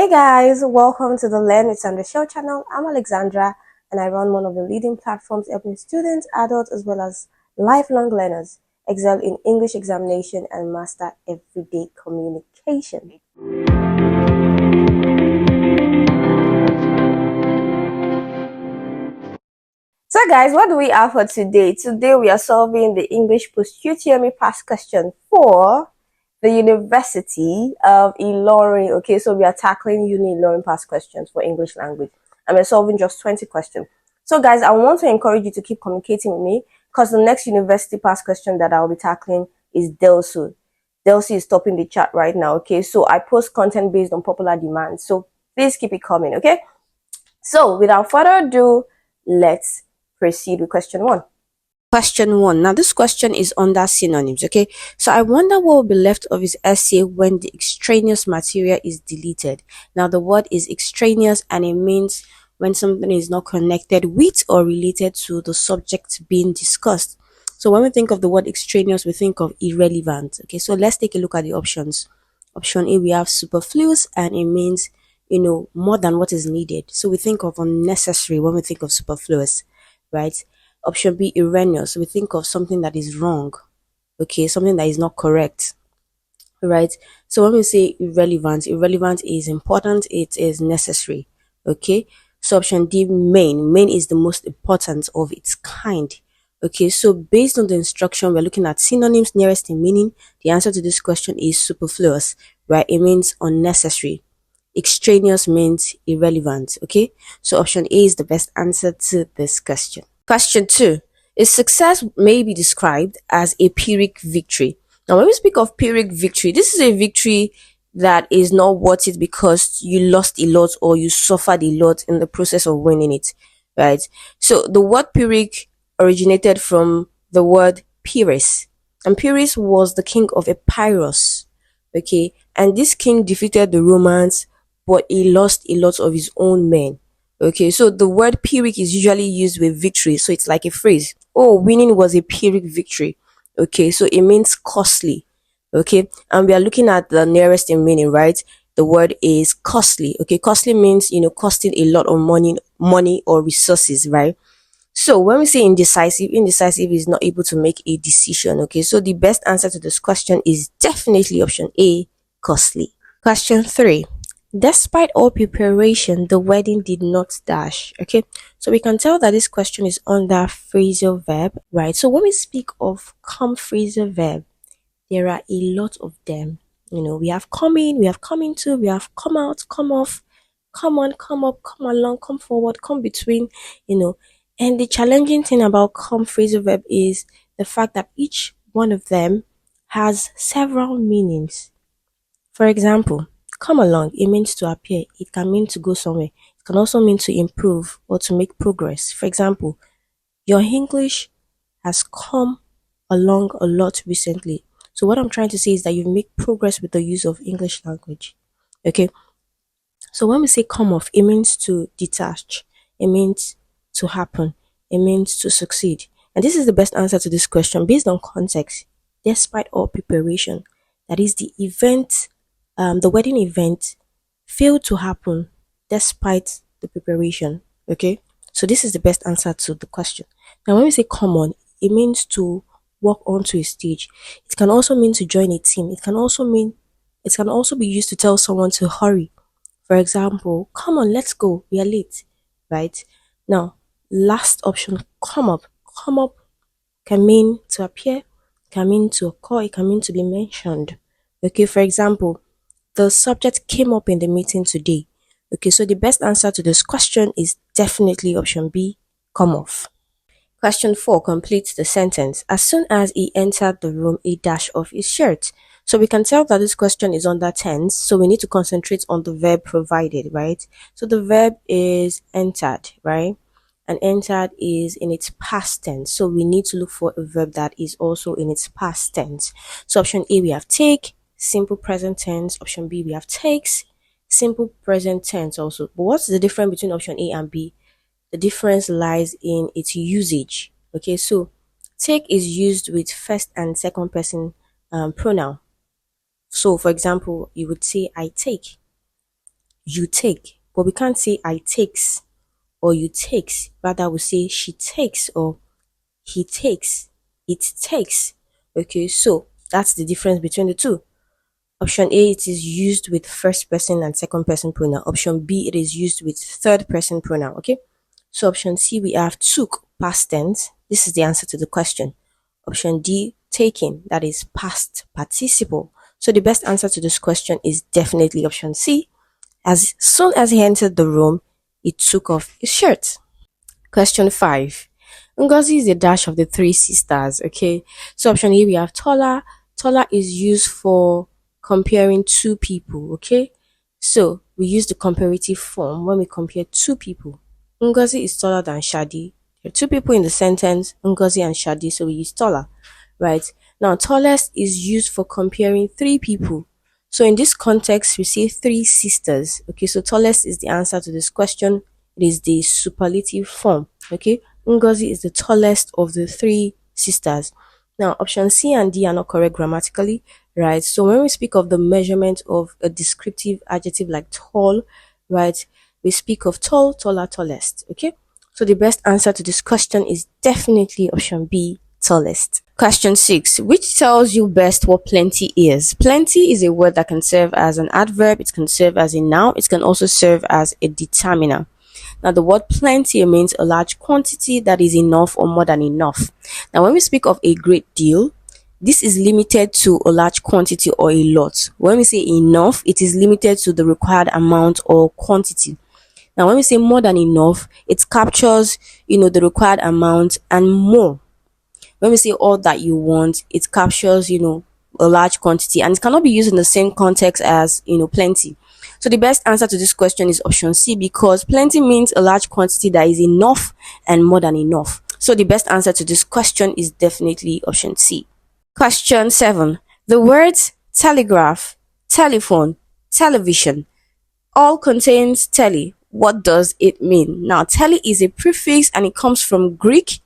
Hey guys, welcome to the Learn It's on the Show channel. I'm Alexandra and I run one of the leading platforms helping students, adults, as well as lifelong learners excel in English examination and master everyday communication. So guys, what do we have for today? Today we are solving the English Post-UTME past question for the University of Ilorin. Okay, so we are tackling UNILORIN past questions for English language. And we're solving just 20 questions. So guys, I want to encourage you to keep communicating with me because the next university past question that I'll be tackling is Delsu. Delsu is topping the chat right now. Okay, so I post content based on popular demand. So please keep it coming. Okay, so without further ado, let's proceed with question 1. Question 1. Now, this question is under synonyms, okay? So, I wonder what will be left of his essay when the extraneous material is deleted. Now, the word is extraneous and it means when something is not connected with or related to the subject being discussed. So, when we think of the word extraneous, we think of irrelevant, okay? So, let's take a look at the options. Option A, we have superfluous and it means, more than what is needed. So, we think of unnecessary when we think of superfluous, right? Option B, erroneous. We think of something that is wrong, okay, something that is not correct, right? So when we say irrelevant, irrelevant is important, it is necessary, okay? So option D, main. Main is the most important of its kind, okay? So based on the instruction, we're looking at synonyms nearest in meaning. The answer to this question is superfluous, right? It means unnecessary. Extraneous means irrelevant, okay? So option A is the best answer to this question. Question 2. A success may be described as a Pyrrhic victory. Now, when we speak of Pyrrhic victory, this is a victory that is not worth it because you lost a lot or you suffered a lot in the process of winning it, right? So, the word Pyrrhic originated from the word Pyrrhus, and Pyrrhus was the king of Epirus, okay? And this king defeated the Romans, but he lost a lot of his own men. Okay, so the word Pyrrhic is usually used with victory, so it's like a phrase. Oh, winning was a Pyrrhic victory. Okay, so it means costly. Okay, and we are looking at the nearest in meaning, right? The word is costly. Okay, costly means costing a lot of money or resources, right? So when we say indecisive, indecisive is not able to make a decision. Okay, so the best answer to this question is definitely option A, costly. Question 3. Despite all preparation, the wedding did not dash. Okay, so we can tell that this question is under phrasal verb, right? So when we speak of come phrasal verb, there are a lot of them. We have come in, we have come into, we have come out, come off, come on, come up, come along, come forward, come between, And the challenging thing about come phrasal verb is the fact that each one of them has several meanings. For example, come along, it means to appear. It can mean to go somewhere. It can also mean to improve or to make progress. For example, your English has come along a lot recently. So what I'm trying to say is that you make progress with the use of English language. Okay. So when we say come off, it means to detach. It means to happen. It means to succeed. And this is the best answer to this question based on context. Despite all preparation, that is the wedding event failed to happen despite the preparation. Okay, so this is the best answer to the question. Now, when we say come on, it means to walk onto a stage. It can also mean to join a team. It can also be used to tell someone to hurry. For example, come on, let's go. We are late, right? Now, last option, come up. Come up can mean to appear, can mean to occur, it can mean to be mentioned. Okay, for example, the subject came up in the meeting today. Okay, so the best answer to this question is definitely option B, come off. Question 4 completes the sentence. As soon as he entered the room, he dashed off his shirt. So we can tell that this question is under tense, so we need to concentrate on the verb provided, right? So the verb is entered, right? And entered is in its past tense. So we need to look for a verb that is also in its past tense. So option A, we have take, simple present tense. Option B, we have takes, simple present tense also. But what's the difference between option A and B? The difference lies in its usage. Okay, so take is used with first and second person pronoun. So, for example, you would say I take. you take, but we can't say I takes or you takes. Rather, we say she takes or he takes, it takes. Okay, so that's the difference between the two. Option A, it is used with first person and second person pronoun. Option B, it is used with third person pronoun. Okay, so option C, we have took, past tense. This is the answer to the question. Option D, taking, that is past participle. So the best answer to this question is definitely option C. As soon as he entered the room, he took off his shirt. Question 5. Ngozi is a dash of the three sisters. Okay, so option A, we have Tola. Tola is used for comparing two people. Okay, so we use the comparative form when we compare two people. Ngozi is taller than Shadi. There are two people in the sentence, Ngozi and Shadi, so we use taller. Right, now tallest is used for comparing three people. So in this context, we see three sisters. Okay, so tallest is the answer to this question. It is the superlative form. Okay, Ngozi is the tallest of the three sisters. Now, option C and D are not correct grammatically, right? So when we speak of the measurement of a descriptive adjective like tall, right, we speak of tall, taller, tallest. Okay, so the best answer to this question is definitely option B, tallest. Question 6. Which tells you best what plenty is? Plenty is a word that can serve as an adverb, it can serve as a noun, it can also serve as a determiner. Now, the word plenty means a large quantity that is enough or more than enough. Now, when we speak of a great deal, this is limited to a large quantity or a lot. When we say enough, it is limited to the required amount or quantity. Now, when we say more than enough, it captures, the required amount and more. When we say all that you want, it captures, a large quantity, and it cannot be used in the same context as, plenty. So the best answer to this question is option C, because plenty means a large quantity that is enough and more than enough. So the best answer to this question is definitely option C. Question 7. The words telegraph, telephone, television all contains tele. What does it mean? Now, tele is a prefix and it comes from Greek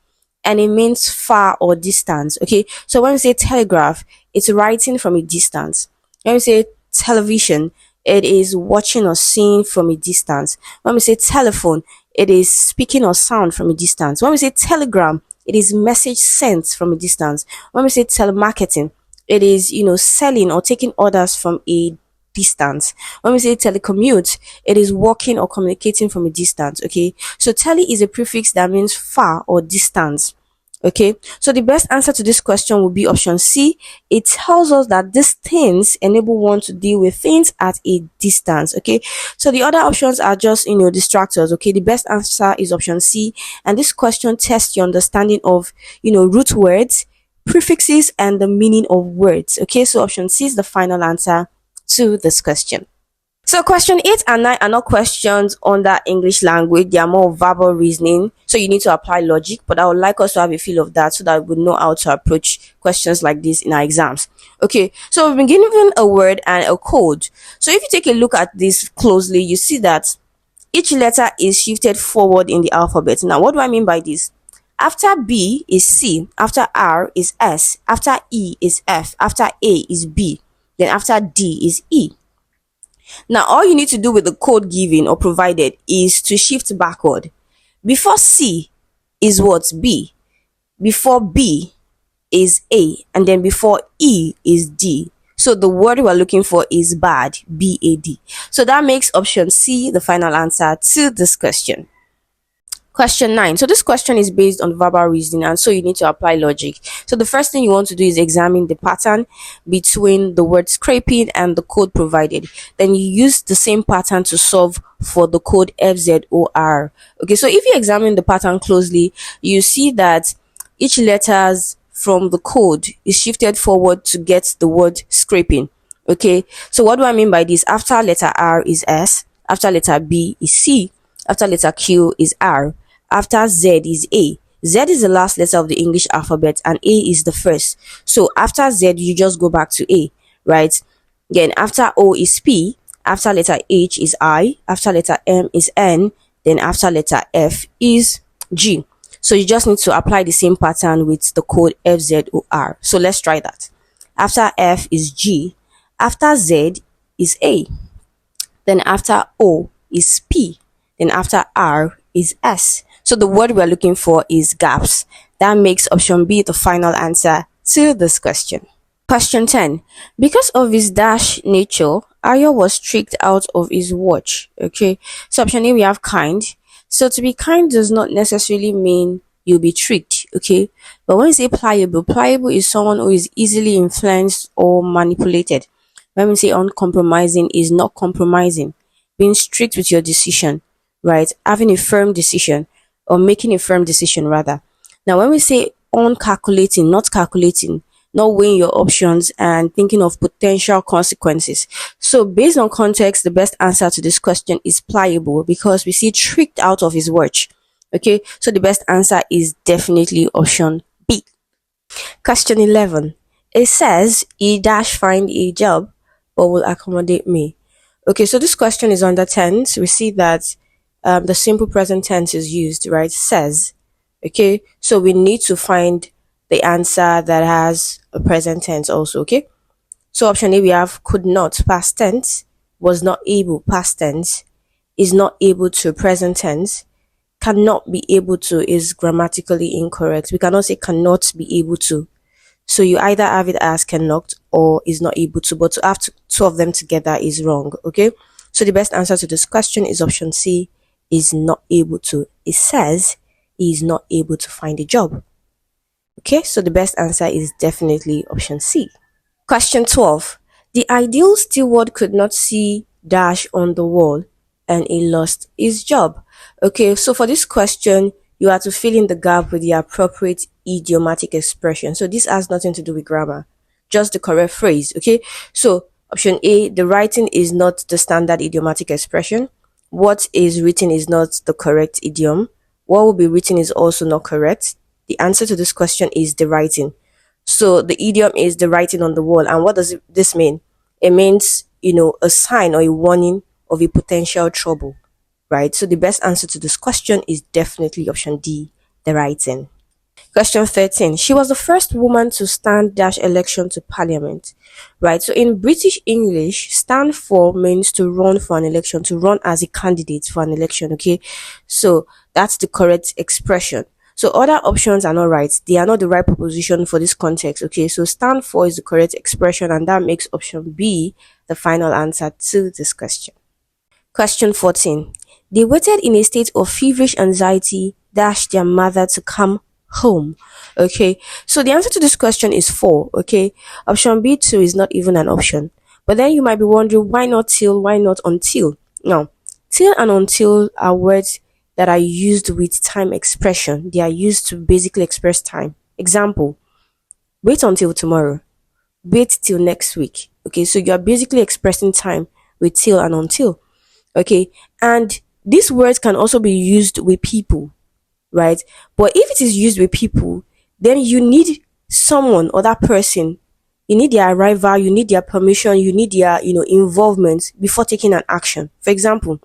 and it means far or distance. Okay, so when we say telegraph, it's writing from a distance. When we say television, it is watching or seeing from a distance. When we say telephone, it is speaking or sound from a distance. When we say telegram, it is message sent from a distance. When we say telemarketing, it is selling or taking orders from a distance. When we say telecommute, it is working or communicating from a distance. Okay, so tele is a prefix that means far or distance. Okay, so the best answer to this question would be option C. It tells us that these things enable one to deal with things at a distance. Okay, so the other options are just distractors. Okay, the best answer is option C, and this question tests your understanding of root words, prefixes, and the meaning of words. Okay, so option C is the final answer to this question. So question 8 and 9 are not questions under English language. They are more verbal reasoning. So you need to apply logic, but I would like us to have a feel of that so that we know how to approach questions like this in our exams. Okay, so we've been given a word and a code. So if you take a look at this closely, you see that each letter is shifted forward in the alphabet. Now, what do I mean by this? After B is C, after R is S, after E is F, after A is B, then after D is E. Now, all you need to do with the code given or provided is to shift backward. Before C is what? B. Before B is A. And then before E is D. So the word we're looking for is bad. B-A-D. So that makes option C the final answer to this question. Question 9. So this question is based on verbal reasoning, and so you need to apply logic. So the first thing you want to do is examine the pattern between the word scraping and the code provided. Then you use the same pattern to solve for the code FZOR. Okay, so if you examine the pattern closely, you see that each letters from the code is shifted forward to get the word scraping. Okay, so what do I mean by this? After letter R is S, after letter B is C, after letter Q is R, after Z is A. Z is the last letter of the English alphabet and A is the first. So after Z, you just go back to A, right? Then after O is P, after letter H is I, after letter M is N, then after letter F is G. So you just need to apply the same pattern with the code FZOR. So let's try that. After F is G, after Z is A, then after O is P, then after R is S. So the word we're looking for is gaps. That makes option B the final answer to this question. Question 10. Because of his dash nature, Ayo was tricked out of his watch. Okay. So option A, we have kind. So to be kind does not necessarily mean you'll be tricked. Okay. But when we say pliable, pliable is someone who is easily influenced or manipulated. When we say uncompromising, is not compromising. Being strict with your decision, right? Having a firm decision or making a firm decision rather. Now, when we say uncalculating, not calculating, not weighing your options and thinking of potential consequences. So, based on context, the best answer to this question is pliable because we see tricked out of his watch. Okay, so the best answer is definitely option B. Question 11. It says he dash find a job but will accommodate me. Okay, so this question is under tense. We see that the simple present tense is used, right? Says. Okay, so we need to find the answer that has a present tense also. Okay, so option A we have could not past tense, was not able past tense, is not able to present tense, cannot be able to is grammatically incorrect. We cannot say cannot be able to. So you either have it as cannot or is not able to, but to have two of them together is wrong. Okay. So the best answer to this question is option C, is not able to. It says he is not able to find a job. Okay. So the best answer is definitely option C. Question 12. The ideal steward could not see dash on the wall and he lost his job. Okay, so for this question, you have to fill in the gap with the appropriate idiomatic expression. So this has nothing to do with grammar, just the correct phrase. Okay, so option A, the writing is not the standard idiomatic expression. What is written is not the correct idiom. What will be written is also not correct. The answer to this question is the writing. So the idiom is the writing on the wall. And what does this mean? It means, a sign or a warning of a potential trouble, right? So the best answer to this question is definitely option D, the writing. Question 13. She was the first woman to stand dash election to parliament, right? So in British English, stand for means to run for an election, to run as a candidate for an election, okay? So that's the correct expression. So other options are not right. They are not the right proposition for this context. Okay, so stand for is the correct expression, and that makes option B the final answer to this question. Question 14. They waited in a state of feverish anxiety, dashed their mother to come home. Okay, so the answer to this question is 4. Okay, option B2 is not even an option. But then you might be wondering, why not till, why not until? Now, till and until are words that are used with time expression. They are used to basically express time. Example, wait until tomorrow, wait till next week. Okay, so you are basically expressing time with till and until. Okay, and these words can also be used with people, right? But if it is used with people, then you need someone or that person, you need their arrival, you need their permission, you need their involvement before taking an action. For example,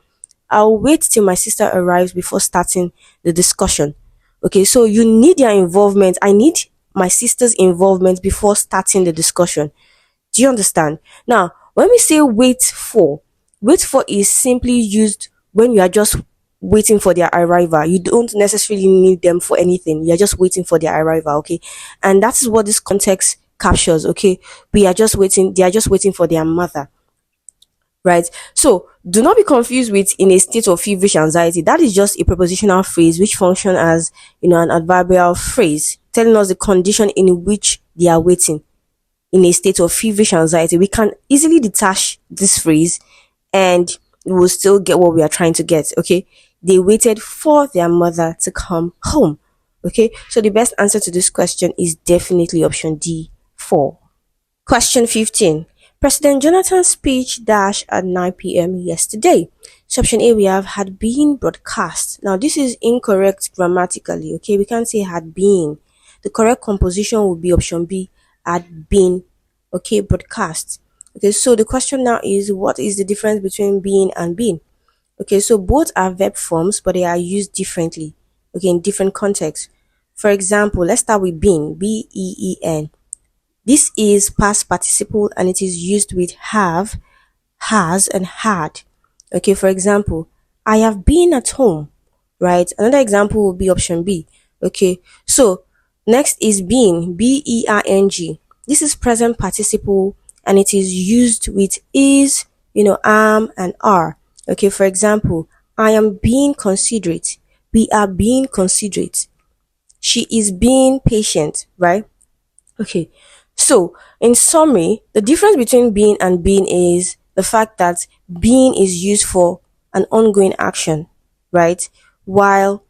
I'll wait till my sister arrives before starting the discussion. Okay, so you need their involvement. I need my sister's involvement before starting the discussion. Do you understand? Now, when we say wait for is simply used when you are just waiting for their arrival. You don't necessarily need them for anything. You're just waiting for their arrival, okay? And that is what this context captures, okay? They are just waiting for their mother. Right, so do not be confused with in a state of feverish anxiety. That is just a prepositional phrase which function as an adverbial phrase telling us the condition in which they are waiting in a state of feverish anxiety. We can easily detach this phrase and we will still get what we are trying to get. Okay, they waited for their mother to come home. Okay, so the best answer to this question is definitely option D, 4. Question 15. President Jonathan's speech dash at 9 p.m. yesterday. So option A we have had been broadcast. Now this is incorrect grammatically. Okay, we can't say had been. The correct composition would be option B, had been. Okay, broadcast. Okay, so the question now is, what is the difference between being and been? Okay, so both are verb forms, but they are used differently. Okay, in different contexts. For example, let's start with been. B-E-E-N. This is past participle and it is used with have, has, and had. Okay, for example, I have been at home, right? Another example would be option B. Okay, so next is been, B-E-R-N-G. This is present participle and it is used with is, am and are. Okay, for example, I am being considerate. We are being considerate. She is being patient, right? Okay. So, in summary, the difference between being and being is the fact that being is used for an ongoing action, right? While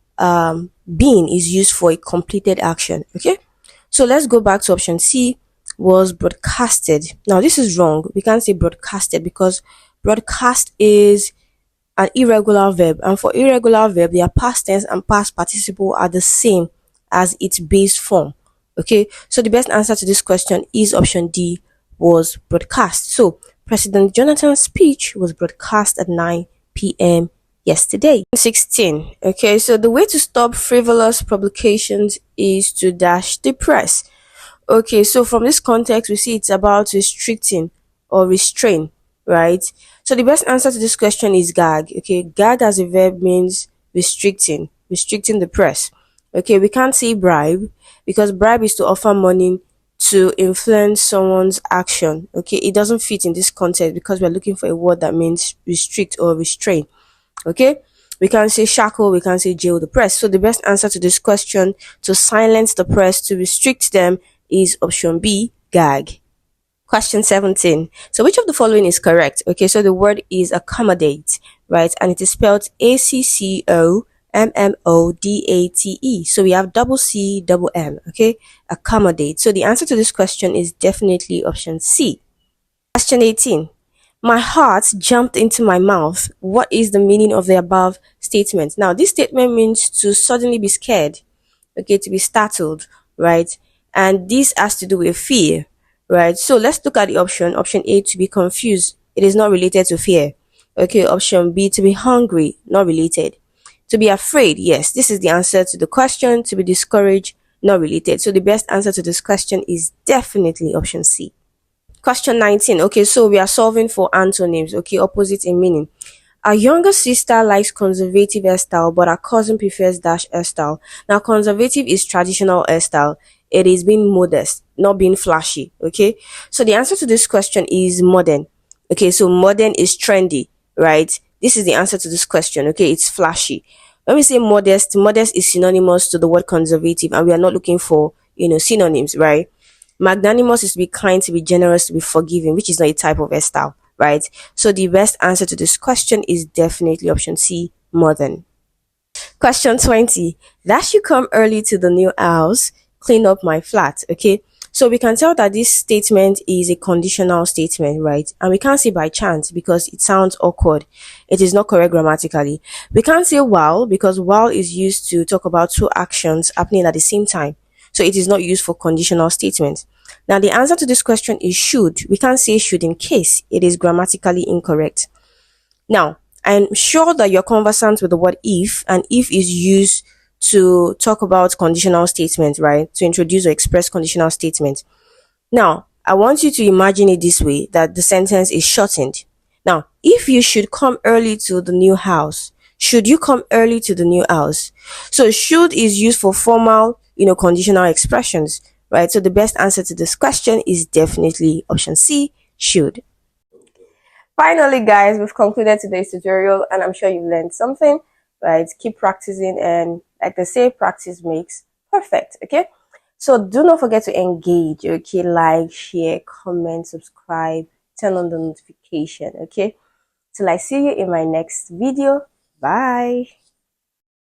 being is used for a completed action. Okay. So let's go back to option C was broadcasted. Now this is wrong. We can't say broadcasted because broadcast is an irregular verb, and for irregular verb their past tense and past participle are the same as its base form. Okay, so the best answer to this question is option D, was broadcast. So President Jonathan's speech was broadcast at 9 p.m. yesterday. 16. Okay, so the way to stop frivolous publications is to dash the press. Okay, so from this context, we see it's about restricting or restrain, right? So the best answer to this question is gag. Okay, gag as a verb means restricting the press. Okay, we can't say bribe because bribe is to offer money to influence someone's action. Okay, it doesn't fit in this context because we're looking for a word that means restrict or restrain. Okay, we can say shackle, we can say jail the press. So the best answer to this question, to silence the press, to restrict them, is option B, gag. Question 17. So which of the following is correct? Okay, so the word is accommodate, right? And it is spelled ACCOMMODATE. So we have double C, double M, okay? Accommodate. So the answer to this question is definitely option C. Question 18. My heart jumped into my mouth. What is the meaning of the above statement? Now, this statement means to suddenly be scared, okay, to be startled, right? And this has to do with fear, right? So let's look at the option. Option A, to be confused. It is not related to fear. Okay, option B, to be hungry, not related. To be afraid, yes, this is the answer to the question. To be discouraged, not related. So the best answer to this question is definitely option C. Question 19. Okay, so we are solving for antonyms, okay, opposite in meaning. Our younger sister likes conservative hairstyle, but our cousin prefers dash hairstyle. Now, conservative is traditional hairstyle. It is being modest, not being flashy, okay? So the answer to this question is modern. Okay, so modern is trendy, right? This is the answer to this question, okay? It's flashy. When we say modest, modest is synonymous to the word conservative, and we are not looking for, synonyms, right? Magnanimous is to be kind, to be generous, to be forgiving, which is not a type of hairstyle, right? So the best answer to this question is definitely option C, modern. Question 20. That should come early to the new house, clean up my flat, okay? So we can tell that this statement is a conditional statement, right? And we can't say by chance because it sounds awkward. It is not correct grammatically. We can't say while because while is used to talk about two actions happening at the same time. So it is not used for conditional statements. Now the answer to this question is should. We can't say should in case it is grammatically incorrect. Now, I'm sure that you're conversant with the word if, and if is used to talk about conditional statements, right? To introduce or express conditional statements. Now, I want you to imagine it this way, that the sentence is shortened. Now, if you should come early to the new house, should you come early to the new house? So should is used for formal, conditional expressions, right? So the best answer to this question is definitely option C, should. Finally, guys, we've concluded today's tutorial and I'm sure you've learned something, right? Keep practicing, and like they say, practice makes perfect, okay? So do not forget to engage, okay? Like, share, comment, subscribe, turn on the notification, okay? Till I see you in my next video. Bye.